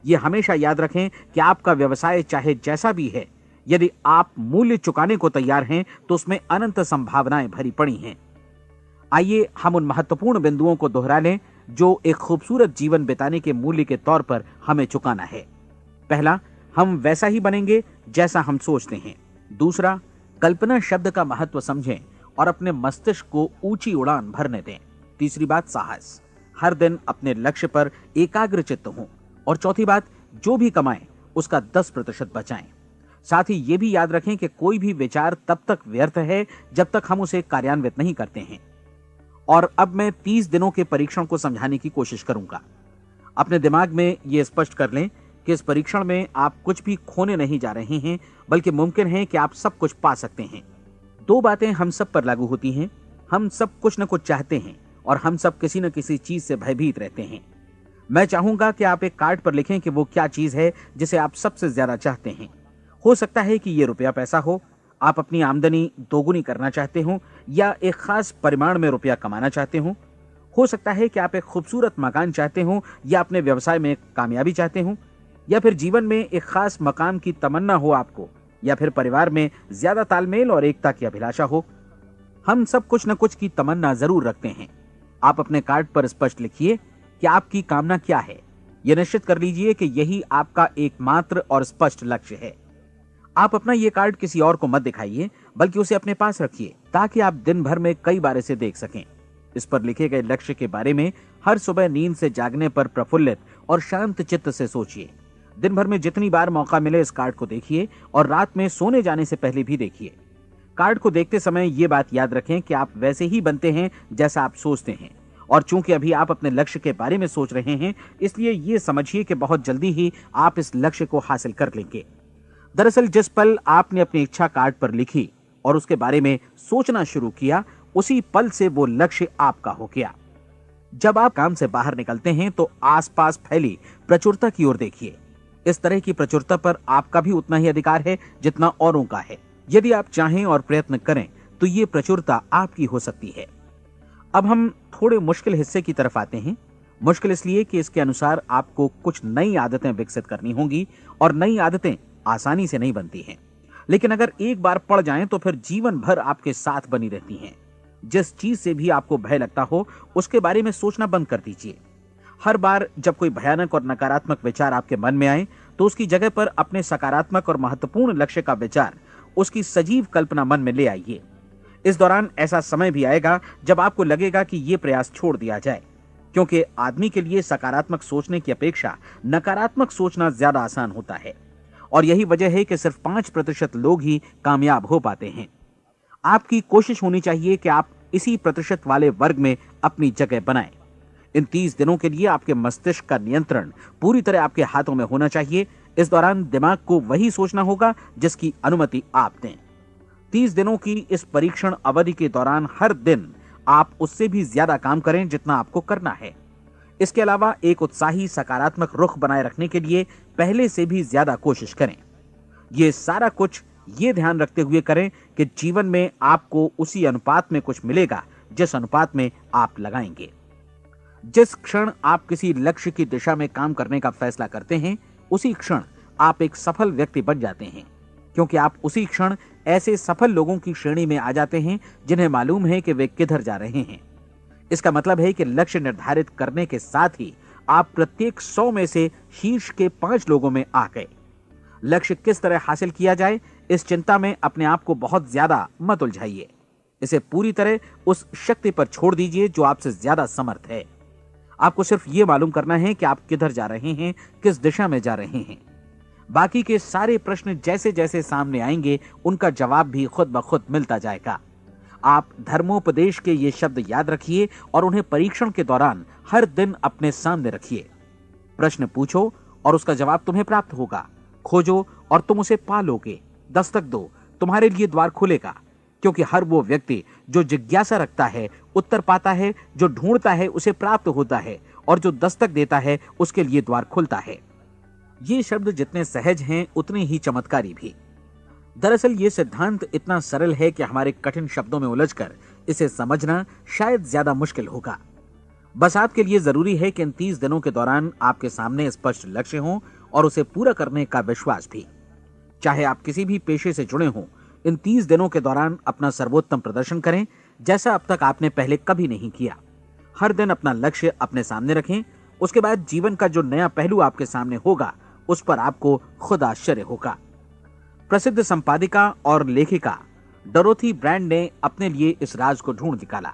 S1: यह हमेशा याद रखें कि आपका व्यवसाय चाहे जैसा भी है, यदि आप मूल्य चुकाने को तैयार हैं तो उसमें अनंत संभावनाएं भरी पड़ी हैं। आइए हम उन महत्वपूर्ण बिंदुओं को दोहरा लें जो एक खूबसूरत जीवन बिताने के मूल्य के तौर पर हमें चुकाना है। पहला, हम वैसा ही बनेंगे जैसा हम सोचते हैं। दूसरा, कल्पना शब्द का महत्व समझें और अपने मस्तिष्क को ऊंची उड़ान भरने दें। तीसरी बात, साहस, हर दिन अपने लक्ष्य पर एकाग्र चित्त हों। और चौथी बात, जो भी कमाएं उसका 10% बचाएं। साथ ही ये भी याद रखें कि कोई भी विचार तब तक व्यर्थ है जब तक हम उसे कार्यान्वित नहीं करते हैं। और अब मैं 30 दिनों के परीक्षण को समझाने की कोशिश करूंगा। अपने दिमाग में यह स्पष्ट कर लें कि इस परीक्षण में आप कुछ भी खोने नहीं जा रहे हैं, बल्कि मुमकिन है कि आप सब कुछ पा सकते हैं। 2 बातें हम सब पर लागू होती हैं। हम सब कुछ न कुछ चाहते हैं और हम सब किसी न किसी चीज से भयभीत रहते हैं। मैं चाहूंगा कि आप एक कार्ड पर लिखें कि वो क्या चीज है जिसे आप सबसे ज्यादा चाहते हैं। हो सकता है कि ये रुपया पैसा हो, आप अपनी आमदनी दोगुनी करना चाहते हो, या एक खास परिमाण में रुपया कमाना चाहते हो सकता है कि आप एक खूबसूरत मकान चाहते हो, या अपने व्यवसाय में कामयाबी चाहते हो, या फिर जीवन में एक खास मकाम की तमन्ना हो आपको, या फिर परिवार में ज्यादा तालमेल और एकता की अभिलाषा हो। हम सब कुछ न कुछ की तमन्ना जरूर रखते हैं। आप अपने कार्ड पर स्पष्ट लिखिए कि आपकी कामना क्या है। यह निश्चित कर लीजिए कि यही आपका एकमात्र और स्पष्ट लक्ष्य है। आप अपना ये कार्ड किसी और को मत दिखाइए, बल्कि उसे अपने पास रखिए ताकि आप दिन भर में कई बार इसे देख सकें। इस पर लिखे गए लक्ष्य के बारे में हर सुबह नींद से जागने पर प्रफुल्लित और शांत चित्त से सोचिए। दिन भर में जितनी बार मौका मिले इस कार्ड को देखिए और रात में सोने जाने से पहले भी देखिए। कार्ड को देखते समय ये बात याद रखें कि आप वैसे ही बनते हैं जैसा आप सोचते हैं। और चूंकि अभी आप अपने लक्ष्य के बारे में सोच रहे हैं, इसलिए ये समझिए कि बहुत जल्दी ही आप इस लक्ष्य को हासिल कर लेंगे। दरअसल जिस पल आपने अपनी इच्छा कार्ड पर लिखी और उसके बारे में सोचना शुरू किया, उसी पल से वो लक्ष्य आपका हो गया। जब आप काम से बाहर निकलते हैं तो आसपास फैली प्रचुरता की ओर देखिए। इस तरह की प्रचुरता पर आपका भी उतना ही अधिकार है जितना औरों का है। यदि आप चाहें और प्रयत्न करें तो ये प्रचुरता आपकी हो सकती है। अब हम थोड़े मुश्किल हिस्से की तरफ आते हैं। मुश्किल इसलिए कि इसके अनुसार आपको कुछ नई आदतें विकसित करनी होंगी और नई आदतें आसानी से नहीं बनती हैं, लेकिन अगर एक बार पड़ जाएं तो फिर जीवन भर आपके साथ बनी रहती हैं। जिस चीज से भी आपको भय लगता हो उसके बारे में सोचना बंद कर दीजिए। हर बार जब कोई भयानक और नकारात्मक विचार आपके मन में आए तो उसकी जगह पर अपने सकारात्मक और महत्वपूर्ण लक्ष्य का विचार, उसकी सजीव कल्पना मन में ले आइए। इस दौरान ऐसा समय भी आएगा जब आपको लगेगा कि ये प्रयास छोड़ दिया जाए, क्योंकि आदमी के लिए सकारात्मक सोचने की अपेक्षा नकारात्मक सोचना ज्यादा आसान होता है। और यही वजह है कि सिर्फ 5% लोग ही कामयाब हो पाते हैं। आपकी कोशिश होनी चाहिए कि आप इसी प्रतिशत वाले वर्ग में अपनी जगह बनाएं। इन 30 दिनों के लिए आपके मस्तिष्क का नियंत्रण पूरी तरह आपके हाथों में होना चाहिए। इस दौरान दिमाग को वही सोचना होगा जिसकी अनुमति आप दें। 30 दिनों की इस परीक्षण अवधि के दौरान हर दिन आप उससे भी ज्यादा काम करें जितना आपको करना है। इसके अलावा एक उत्साही सकारात्मक रुख बनाए रखने के लिए पहले से भी ज्यादा कोशिश करें। ये सारा कुछ ये ध्यान रखते हुए करें कि जीवन में आपको उसी अनुपात में कुछ मिलेगा जिस अनुपात में आप लगाएंगे। जिस क्षण आप किसी लक्ष्य की दिशा में काम करने का फैसला करते हैं, उसी क्षण आप एक सफल व्यक्ति बन जाते हैं, क्योंकि आप उसी क्षण ऐसे सफल लोगों की श्रेणी में आ जाते हैं जिन्हें मालूम है कि वे किधर जा रहे हैं। इसका मतलब है कि लक्ष्य निर्धारित करने के साथ ही आप प्रत्येक 100 में से शीर्ष के 5 लोगों में आ गए। लक्ष्य किस तरह हासिल किया जाए, इस चिंता में अपने आप को बहुत ज्यादा मत उलझाइए। इसे पूरी तरह उस शक्ति पर छोड़ दीजिए जो आपसे ज्यादा समर्थ है। आपको सिर्फ ये मालूम करना है कि आप किधर जा रहे हैं, किस दिशा में जा रहे हैं। बाकी के सारे प्रश्न जैसे जैसे सामने आएंगे उनका जवाब भी खुद ब खुद मिलता जाएगा। आप धर्मोपदेश के ये शब्द याद रखिए और उन्हें परीक्षण के दौरान हर दिन अपने सामने रखिए। प्रश्न पूछो और उसका जवाब तुम्हें प्राप्त होगा। खोजो और तुम उसे पा लोगे। दस्तक दो, तुम्हारे लिए द्वार खुलेगा, क्योंकि हर वो व्यक्ति जो जिज्ञासा रखता है उत्तर पाता है, जो ढूंढता है उसे प्राप्त होता है, और जो दस्तक देता है उसके लिए द्वार खुलता है। ये शब्द जितने सहज हैं उतने ही चमत्कारी भी। दरअसल ये सिद्धांत इतना सरल है कि हमारे कठिन शब्दों में उलझकर इसे समझना शायद ज्यादा मुश्किल होगा। बस आपके लिए जरूरी है कि इन 30 दिनों के दौरान आपके सामने स्पष्ट लक्ष्य हो और उसे पूरा करने का विश्वास भी। चाहे आप किसी भी पेशे से जुड़े हों, इन 30 दिनों के दौरान अपना सर्वोत्तम प्रदर्शन करें, जैसा अब तक आपने पहले कभी नहीं किया। हर दिन अपना लक्ष्य अपने सामने रखें। उसके बाद जीवन का जो नया पहलू आपके सामने होगा उस पर आपको खुद आश्चर्य होगा। प्रसिद्ध संपादिका और लेखिका डोरोथी ब्रैंड ने अपने लिए इस राज को ढूंढ निकाला।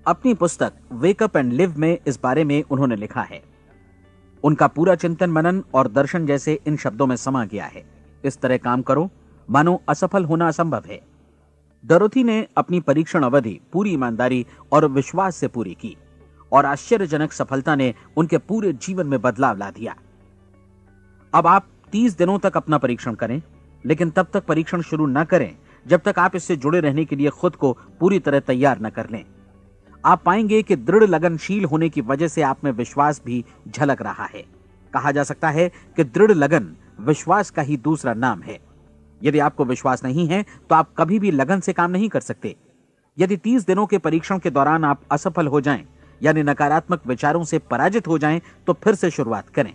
S1: अपनी पुस्तक वेक अप एंड लिव में इस बारे में उन्होंने लिखा है। उनका पूरा चिंतन मनन और दर्शन जैसे इन शब्दों में समा गया है। इस तरह काम करो मानो असफल होना असंभव है। डोरोथी ने अपनी परीक्षण अवधि पूरी ईमानदारी और विश्वास से पूरी की और आश्चर्यजनक सफलता ने उनके पूरे जीवन में बदलाव ला दिया। अब आप 30 दिनों तक अपना परीक्षण करें, लेकिन तब तक परीक्षण शुरू न करें जब तक आप इससे जुड़े रहने के लिए खुद को पूरी तरह तैयार न कर लें। आप पाएंगे कि दृढ़ लगनशील होने की वजह से आप में विश्वास भी झलक रहा है। कहा जा सकता है कि दृढ़ लगन विश्वास का ही दूसरा नाम है। यदि आपको विश्वास नहीं है तो आप कभी भी लगन से काम नहीं कर सकते। यदि 30 दिनों के परीक्षण के दौरान आप असफल हो जाएं, यानी नकारात्मक विचारों से पराजित हो जाएं, तो फिर से शुरुआत करें।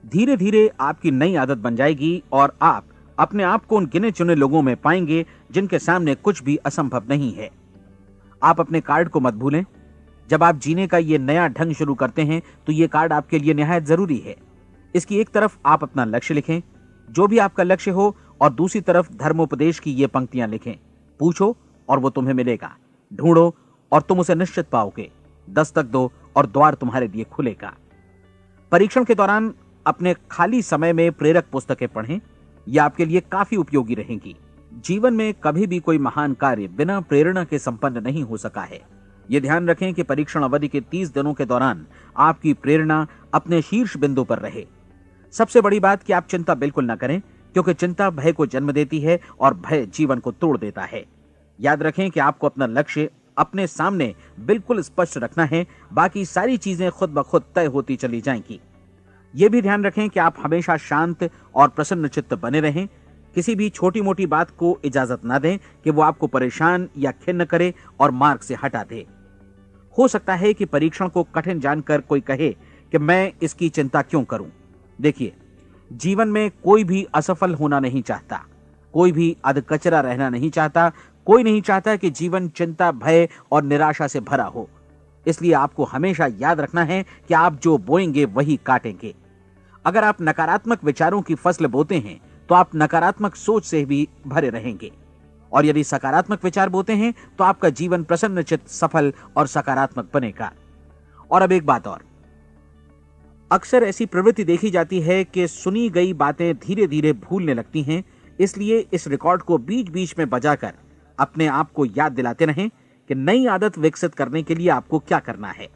S1: धीरे धीरे आपकी नई आदत बन जाएगी और आप अपने आप को उन गिने चुने लोगों में पाएंगे जिनके सामने कुछ भी असंभव नहीं है। आप अपने कार्ड को मत भूलें। जब आप जीने का ये नया ढंग शुरू करते हैं तो ये कार्ड आपके लिए निहायत जरूरी है। इसकी एक तरफ आप अपना लक्ष्य लिखें, जो भी आपका लक्ष्य हो, और दूसरी तरफ धर्मोपदेश की ये पंक्तियां लिखें। पूछो और वो तुम्हें मिलेगा, ढूंढो और तुम उसे निश्चित पाओगे, दस्तक दो और द्वार तुम्हारे लिए खुलेगा। परीक्षण के दौरान अपने खाली समय में प्रेरक पुस्तकें पढ़ें। यह आपके लिए काफी उपयोगी रहेंगी। जीवन में कभी भी कोई महान कार्य बिना प्रेरणा के संपन्न नहीं हो सका है। यह ध्यान रखें कि परीक्षण अवधि के 30 दिनों के दौरान आपकी प्रेरणा अपने शीर्ष बिंदु पर रहे। सबसे बड़ी बात कि आप चिंता बिल्कुल न करें, क्योंकि चिंता भय को जन्म देती है और भय जीवन को तोड़ देता है। याद रखें कि आपको अपना लक्ष्य अपने सामने बिल्कुल स्पष्ट रखना है, बाकी सारी चीजें खुद ब खुद तय होती चली जाएंगी। यह भी ध्यान रखें कि आप हमेशा शांत और प्रसन्न चित्त बने रहें। किसी भी छोटी मोटी बात को इजाजत ना दें कि वो आपको परेशान या खिन्न करे और मार्ग से हटा दे। हो सकता है कि परीक्षण को कठिन जानकर कोई कहे कि मैं इसकी चिंता क्यों करूं। देखिए, जीवन में कोई भी असफल होना नहीं चाहता, कोई भी अधकचरा रहना नहीं चाहता, कोई नहीं चाहता कि जीवन चिंता, भय और निराशा से भरा हो। इसलिए आपको हमेशा याद रखना है कि आप जो बोएंगे वही काटेंगे। अगर आप नकारात्मक विचारों की फसल बोते हैं तो आप नकारात्मक सोच से भी भरे रहेंगे, और यदि सकारात्मक विचार बोते हैं तो आपका जीवन प्रसन्नचित्त, सफल और सकारात्मक बनेगा। और अब एक बात और, अक्सर ऐसी प्रवृत्ति देखी जाती है कि सुनी गई बातें धीरे धीरे भूलने लगती हैं। इसलिए इस रिकॉर्ड को बीच बीच में बजाकर अपने आप को याद दिलाते रहें कि नई आदत विकसित करने के लिए आपको क्या करना है।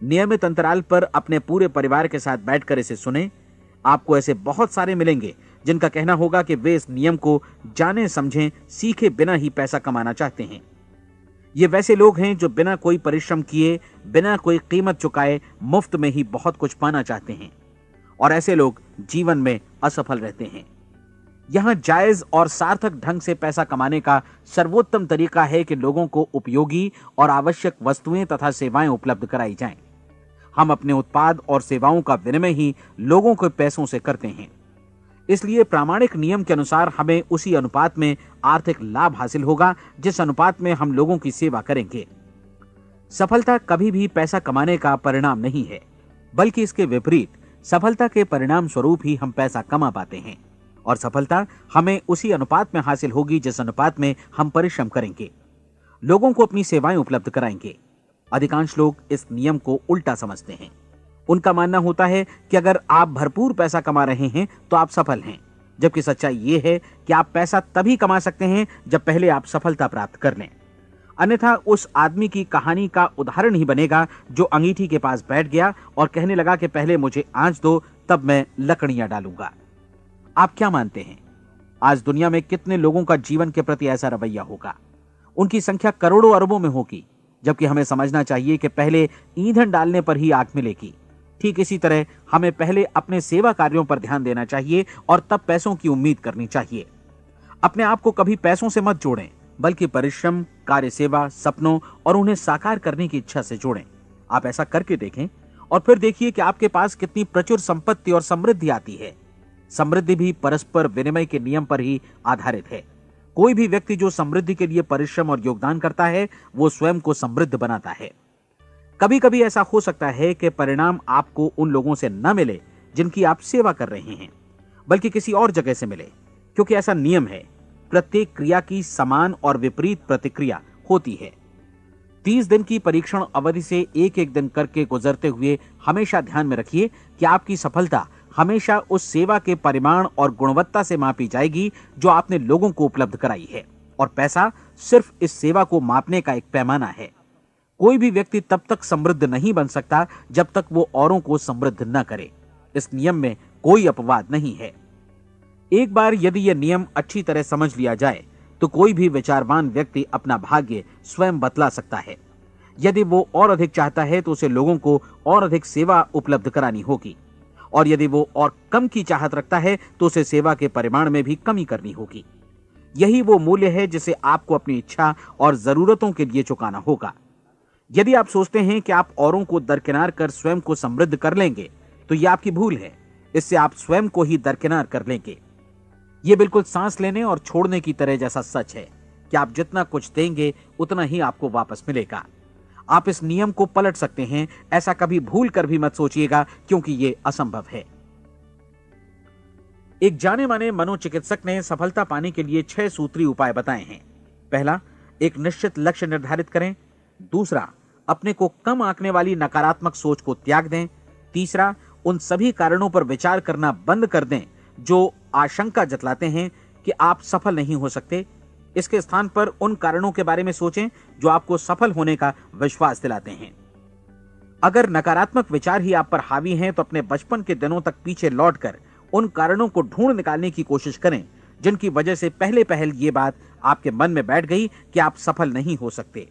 S1: नियमित अंतराल पर अपने पूरे परिवार के साथ बैठकर इसे सुनें। आपको ऐसे बहुत सारे मिलेंगे जिनका कहना होगा कि वे इस नियम को जाने समझें सीखे बिना ही पैसा कमाना चाहते हैं। ये वैसे लोग हैं जो बिना कोई परिश्रम किए, बिना कोई कीमत चुकाए मुफ्त में ही बहुत कुछ पाना चाहते हैं, और ऐसे लोग जीवन में असफल रहते हैं। यहां जायज और सार्थक ढंग से पैसा कमाने का सर्वोत्तम तरीका है कि लोगों को उपयोगी और आवश्यक वस्तुएं तथा सेवाएं उपलब्ध कराई जाएं। हम अपने उत्पाद और सेवाओं का विनिमय ही लोगों के पैसों से करते हैं। इसलिए प्रामाणिक नियम के अनुसार हमें उसी अनुपात में आर्थिक लाभ हासिल होगा जिस अनुपात में हम लोगों की सेवा करेंगे। सफलता कभी भी पैसा कमाने का परिणाम नहीं है, बल्कि इसके विपरीत सफलता के परिणाम स्वरूप ही हम पैसा कमा पाते हैं, और सफलता हमें उसी अनुपात में हासिल होगी जिस अनुपात में हम परिश्रम करेंगे, लोगों को अपनी सेवाएं उपलब्ध कराएंगे। अधिकांश लोग इस नियम को उल्टा समझते हैं। उनका मानना होता है कि अगर आप भरपूर पैसा कमा रहे हैं तो आप सफल हैं, जबकि सच्चाई यह है कि आप पैसा तभी कमा सकते हैं जब पहले आप सफलता प्राप्त कर लें। अन्यथा उस आदमी की कहानी का उदाहरण ही बनेगा जो अंगीठी के पास बैठ गया और कहने लगा कि पहले मुझे आंच दो, तब मैं लकड़ियां डालूंगा। आप क्या मानते हैं, आज दुनिया में कितने लोगों का जीवन के प्रति ऐसा रवैया होगा? उनकी संख्या करोड़ों अरबों में होगी, जबकि हमें समझना चाहिए कि पहले ईंधन डालने पर ही आग मिलेगी। ठीक इसी तरह हमें पहले अपने सेवा कार्यों पर ध्यान देना चाहिए और तब पैसों की उम्मीद करनी चाहिए। अपने आप को कभी पैसों से मत जोड़ें, बल्कि परिश्रम, कार्य सेवा, सपनों और उन्हें साकार करने की इच्छा से जोड़ें। आप ऐसा करके देखें और फिर देखिए कि आपके पास कितनी प्रचुर संपत्ति और समृद्धि आती है। समृद्धि भी परस्पर विनिमय के नियम पर ही आधारित है। कोई भी व्यक्ति जो समृद्धि के लिए परिश्रम और योगदान करता है, वो स्वयं को समृद्ध बनाता है। कभी कभी ऐसा हो सकता है कि परिणाम आपको उन लोगों से न मिले जिनकी आप सेवा कर रहे हैं, बल्कि किसी और जगह से मिले, क्योंकि ऐसा नियम है, प्रत्येक क्रिया की समान और विपरीत प्रतिक्रिया होती है। 30 दिन की परीक्षण अवधि से एक एक दिन करके गुजरते हुए हमेशा ध्यान में रखिए कि आपकी सफलता हमेशा उस सेवा के परिमाण और गुणवत्ता से मापी जाएगी जो आपने लोगों को उपलब्ध कराई है, और पैसा सिर्फ इस सेवा को मापने का एक पैमाना है। कोई भी व्यक्ति तब तक समृद्ध नहीं बन सकता जब तक वो औरों को समृद्ध न करे। इस नियम में कोई अपवाद नहीं है। एक बार यदि यह नियम अच्छी तरह समझ लिया जाए तो कोई भी विचारवान व्यक्ति अपना भाग्य स्वयं बतला सकता है। यदि वो और अधिक चाहता है तो उसे लोगों को और अधिक सेवा उपलब्ध करानी होगी, और यदि वो और कम की चाहत रखता है तो उसे सेवा के परिमाण में भी कमी करनी होगी। यही वो मूल्य है जिसे आपको अपनी इच्छा और जरूरतों के लिए चुकाना होगा। यदि आप सोचते हैं कि आप औरों को दरकिनार कर स्वयं को समृद्ध कर लेंगे तो यह आपकी भूल है। इससे आप स्वयं को ही दरकिनार कर लेंगे। यह बिल्कुल सांस लेने और छोड़ने की तरह जैसा सच है कि आप जितना कुछ देंगे उतना ही आपको वापस मिलेगा। आप इस नियम को पलट सकते हैं, ऐसा कभी भूल कर भी मत सोचिएगा, क्योंकि यह असंभव है। एक जाने माने मनोचिकित्सक ने सफलता पाने के लिए 6 सूत्री उपाय बताए हैं। पहला, एक निश्चित लक्ष्य निर्धारित करें। दूसरा, अपने को कम आंकने वाली नकारात्मक सोच को त्याग दें। तीसरा, उन सभी कारणों पर विचार करना बंद कर दें जो आशंका जतलाते हैं कि आप सफल नहीं हो सकते। इसके स्थान पर उन कारणों के बारे में सोचें जो आपको सफल होने का विश्वास दिलाते हैं। अगर नकारात्मक विचार ही आप पर हावी हैं तो अपने बचपन के दिनों तक पीछे लौटकर उन कारणों को ढूंढ निकालने की कोशिश करें जिनकी वजह से पहले पहल ये बात आपके मन में बैठ गई कि आप सफल नहीं हो सकते।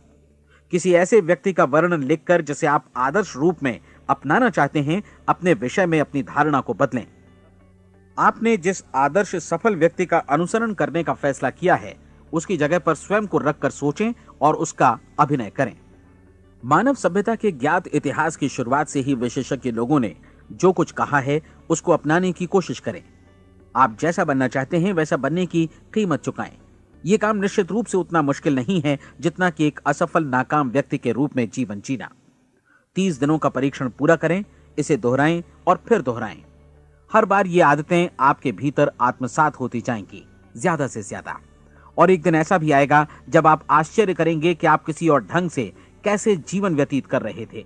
S1: किसी ऐसे व्यक्ति का वर्णन लिखकर जिसे आप आदर्श रूप में अपनाना चाहते हैं, अपने विषय में अपनी धारणा को बदलें। आपने जिस आदर्श सफल व्यक्ति का अनुसरण करने का फैसला किया है उसकी जगह पर स्वयं को रखकर सोचें और उसका अभिनय करें। मानव सभ्यता के ज्ञात इतिहास की शुरुआत से ही विशेषज्ञ लोगों ने जो कुछ कहा है उसको अपनाने की कोशिश करें। आप जैसा बनना चाहते हैं वैसा बनने की कीमत चुकाएं। यह काम निश्चित रूप से उतना मुश्किल नहीं है जितना कि एक असफल नाकाम व्यक्ति के रूप में जीवन जीना। 30 दिनों का परीक्षण पूरा करें, इसे दोहराएं और फिर दोहराएं। हर बार ये आदतें आपके भीतर आत्मसात होती जाएंगी, ज्यादा से ज्यादा। और एक दिन ऐसा भी आएगा जब आप आश्चर्य करेंगे कि आप किसी और ढंग से कैसे जीवन व्यतीत कर रहे थे।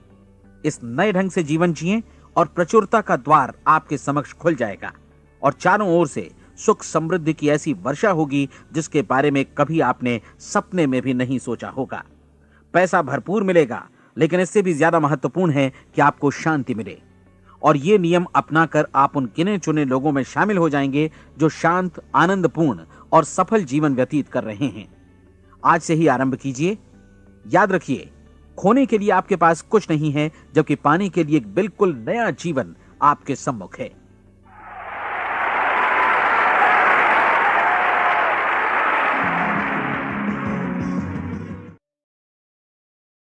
S1: इस नए ढंग से जीवन जिएं और प्रचुरता का द्वार आपके समक्ष खुल जाएगा और चारों ओर से सुख समृद्धि की ऐसी वर्षा होगी जिसके बारे में कभी आपने सपने में भी नहीं सोचा होगा। पैसा भरपूर मिलेगा, लेकिन इससे भी ज्यादा महत्वपूर्ण है कि आपको शांति मिले। और ये नियम अपनाकर आप उन गिने चुने लोगों में शामिल हो जाएंगे जो शांत, आनंदपूर्ण और सफल जीवन व्यतीत कर रहे हैं। आज से ही आरंभ कीजिए। याद रखिए, खोने के लिए आपके पास कुछ नहीं है, जबकि पाने के लिए एक बिल्कुल नया जीवन आपके सम्मुख है।